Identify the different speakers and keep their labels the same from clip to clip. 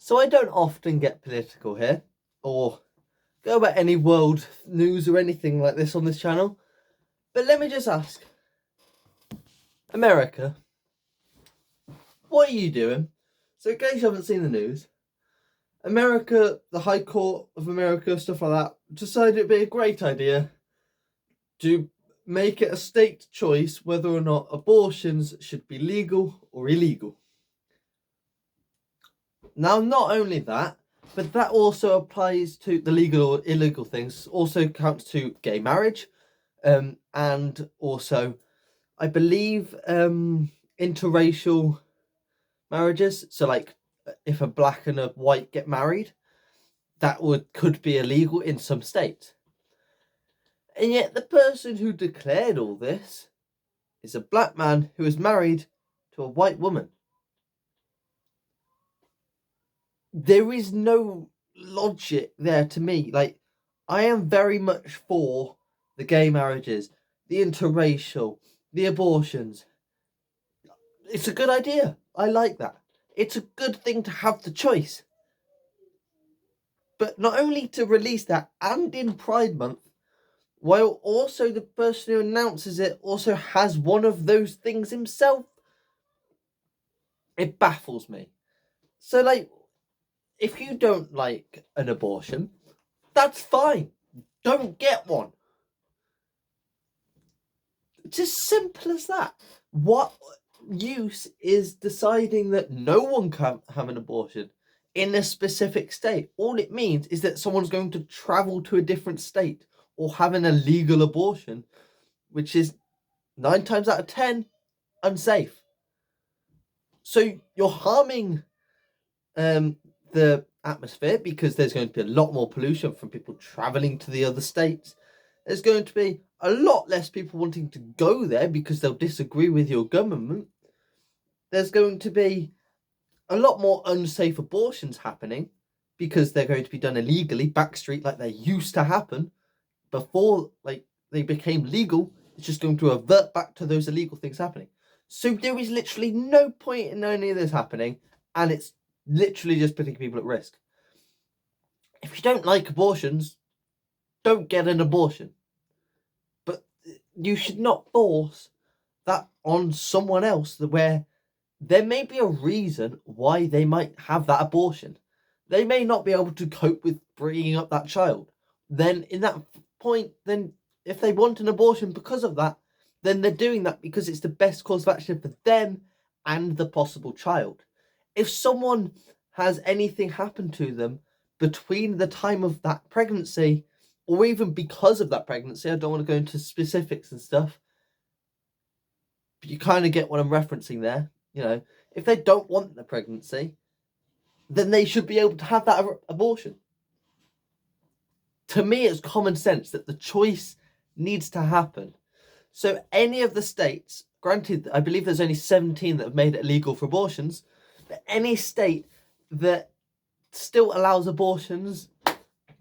Speaker 1: So I don't often get political here or go about any world news or anything like this on this channel. But let me just ask, America, what are you doing? So in case you haven't seen the news, America, the High Court of America, stuff like that, decided it'd be a great idea to make it a state choice whether or not abortions should be legal or illegal. Now, not only that, but that also applies to the legal or illegal things, also counts to gay marriage, and also, I believe, interracial marriages. So, like, if a black and a white get married, that could be illegal in some states. And yet, the person who declared all this is a black man who is married to a white woman. There is no logic there to me. Like, I am very much for the gay marriages, the interracial, the abortions. It's a good idea. I like that. It's a good thing to have the choice. But not only to release that and in Pride Month, while also the person who announces it also has one of those things himself, it baffles me. So, like, if you don't like an abortion, that's fine. Don't get one. It's as simple as that. What use is deciding that no one can have an abortion in a specific state? All it means is that someone's going to travel to a different state or have an illegal abortion, which is 9 times out of 10 unsafe. So you're harming the atmosphere because there's going to be a lot more pollution from people traveling to the other states. There's going to be a lot less people wanting to go there because they'll disagree with your government. There's going to be a lot more unsafe abortions happening because they're going to be done illegally, backstreet, like they used to happen before, like, they became legal. It's just going to revert back to those illegal things happening. So there is literally no point in any of this happening, and it's literally just putting people at risk. If you don't like abortions, don't get an abortion. But you should not force that on someone else where there may be a reason why they might have that abortion. They may not be able to cope with bringing up that child. Then in that point, then if they want an abortion because of that, then they're doing that because it's the best course of action for them and the possible child. If someone has anything happen to them between the time of that pregnancy, or even because of that pregnancy, I don't want to go into specifics and stuff, but you kind of get what I'm referencing there. You know, if they don't want the pregnancy, then they should be able to have that abortion. To me, it's common sense that the choice needs to happen. So any of the states, granted, I believe there's only 17 that have made it illegal for abortions, but any state that still allows abortions,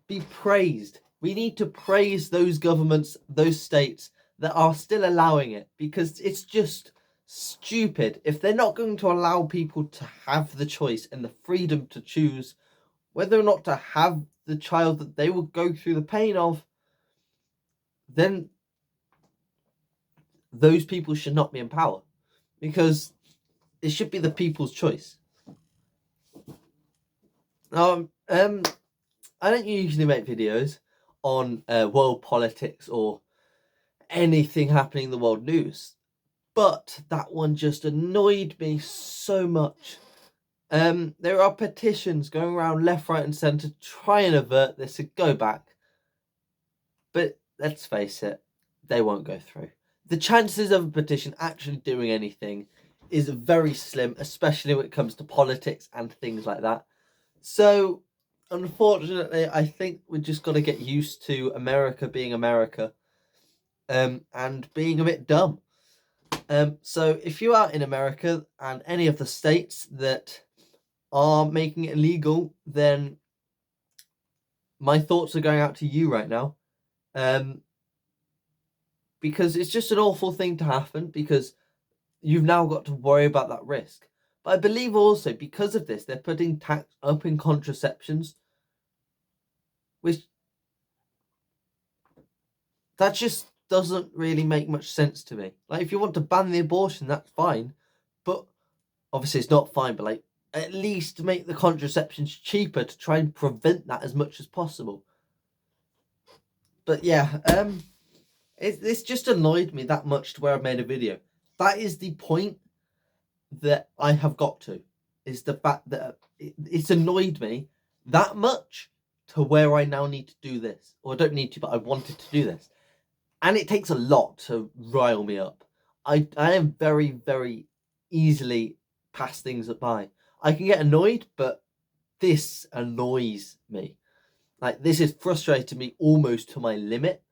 Speaker 1: be praised. We need to praise those governments, those states that are still allowing it, because it's just stupid if they're not going to allow people to have the choice and the freedom to choose whether or not to have the child that they will go through the pain of. Then those people should not be in power, because it should be the people's choice. I don't usually make videos on world politics or anything happening in the world news, but that one just annoyed me so much. There are petitions going around left, right, and centre to try and avert this and go back, but let's face it, they won't go through. The chances of a petition actually doing anything is very slim, especially when it comes to politics and things like that. So, unfortunately, I think we just got to get used to America being America, and being a bit dumb. So if you are in America and any of the states that are making it illegal, then my thoughts are going out to you right now. Because it's just an awful thing to happen, because you've now got to worry about that risk. But I believe also because of this, they're putting tax up in contraceptions, which that just doesn't really make much sense to me. Like, if you want to ban the abortion, that's fine, but obviously it's not fine, but like, at least make the contraceptions cheaper to try and prevent that as much as possible. But yeah, this just annoyed me that much to where I've made a video. That is the point that I have got to, is the fact that it's annoyed me that much to where I now need to do this. Or I don't need to, but I wanted to do this. And it takes a lot to rile me up. I am very, very easily pass things by. I can get annoyed, but this annoys me. Like, this has frustrated me almost to my limit.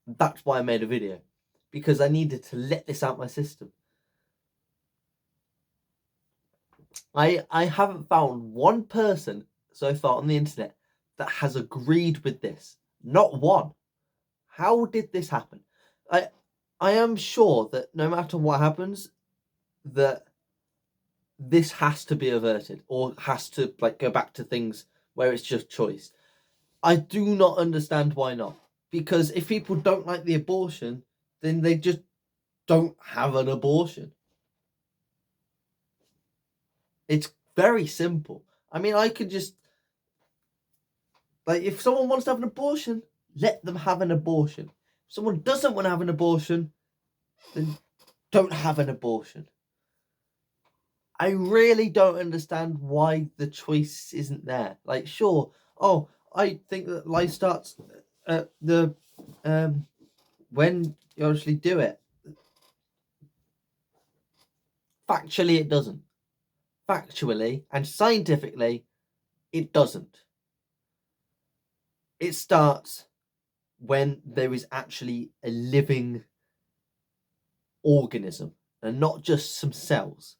Speaker 1: That's why I made a video, because I needed to let this out my system. I haven't found one person so far on the internet that has agreed with this. Not one. How did this happen? I am sure that no matter what happens, that this has to be averted, or has to like go back to things where it's just choice. I do not understand why not. Because if people don't like the abortion, then they just don't have an abortion. It's very simple. I mean, I could just, like, if someone wants to have an abortion, let them have an abortion. If someone doesn't want to have an abortion, then don't have an abortion. I really don't understand why the choice isn't there. Like, sure, oh, I think that life starts at the when you actually do it. Factually, it doesn't. Factually and scientifically, it doesn't. It starts when there is actually a living organism and not just some cells.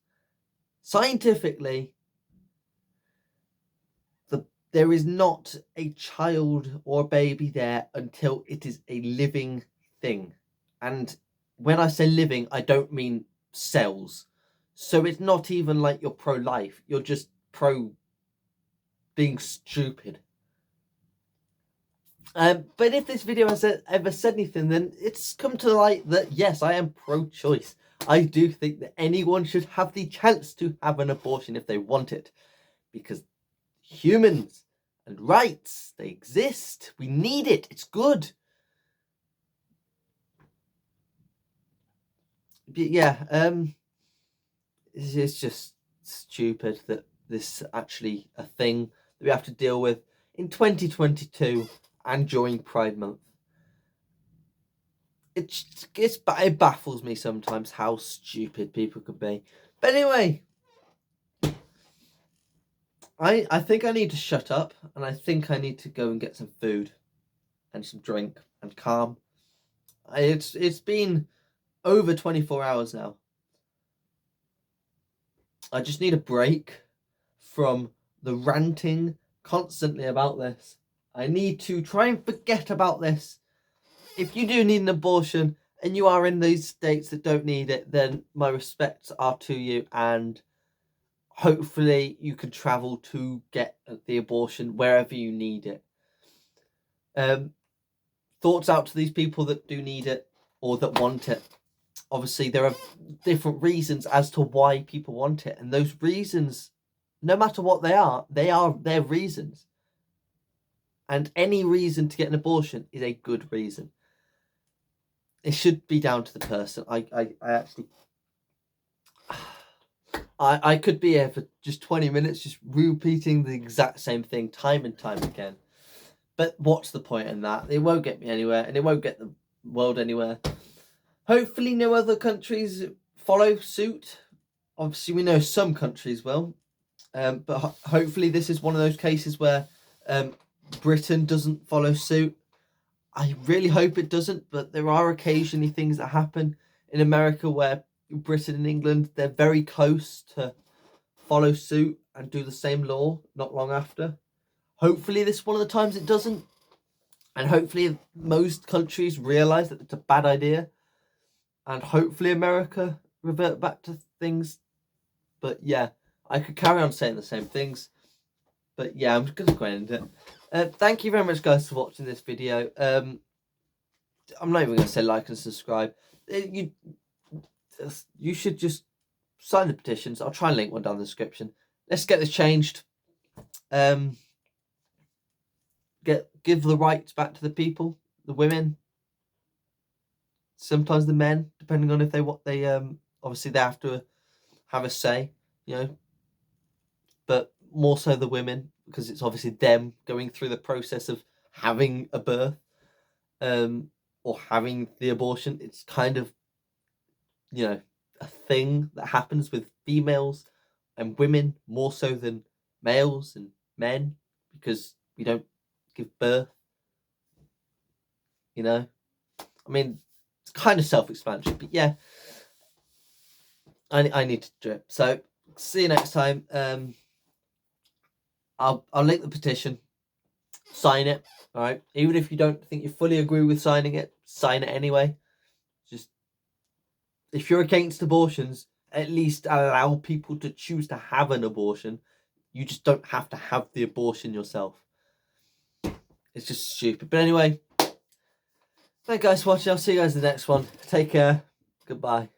Speaker 1: Scientifically, there is not a child or a baby there until it is a living thing. And when I say living, I don't mean cells. So it's not even like you're pro-life. You're just pro being stupid. But if this video has ever said anything, then it's come to light that yes, I am pro-choice. I do think that anyone should have the chance to have an abortion if they want it. Because humans and rights, they exist. We need it. It's good. But yeah, it's just stupid that this is actually a thing that we have to deal with in 2022 and during Pride Month. It baffles me sometimes how stupid people could be. But anyway, I think I need to shut up, and I think I need to go and get some food and some drink and calm. It's been over 24 hours now. I just need a break from the ranting constantly about this. I need to try and forget about this. If you do need an abortion and you are in these states that don't need it, then my respects are to you, and hopefully you can travel to get the abortion wherever you need it. Thoughts out to these people that do need it or that want it. Obviously, there are different reasons as to why people want it. And those reasons, no matter what they are their reasons. And any reason to get an abortion is a good reason. It should be down to the person. I could be here for just 20 minutes just repeating the exact same thing time and time again. But what's the point in that? It won't get me anywhere, and it won't get the world anywhere. Hopefully no other countries follow suit. Obviously we know some countries will. But hopefully this is one of those cases where Britain doesn't follow suit. I really hope it doesn't, but there are occasionally things that happen in America where Britain and England, they're very close to follow suit and do the same law not long after. Hopefully this is one of the times it doesn't. And hopefully most countries realise that it's a bad idea. And hopefully America revert back to things. But yeah, I could carry on saying the same things, but yeah, I'm just going to go end it. Thank you very much, guys, for watching this video. I'm not even going to say like and subscribe. You should just sign the petitions. I'll try and link one down in the description. Let's get this changed. Give the rights back to the people, the women, sometimes the men, depending on if they obviously they have to have a say, but more so the women, because it's obviously them going through the process of having a birth, or having the abortion. It's kind of, a thing that happens with females and women more so than males and men, because we don't give birth. I mean, it's kind of self-explanatory, but yeah, I need to do it. So see you next time. I'll link the petition. Sign it. All right. Even if you don't think you fully agree with signing it, sign it anyway. Just, if you're against abortions, at least allow people to choose to have an abortion. You just don't have to have the abortion yourself. It's just stupid. But anyway, thank you guys for watching. I'll see you guys in the next one. Take care. Goodbye.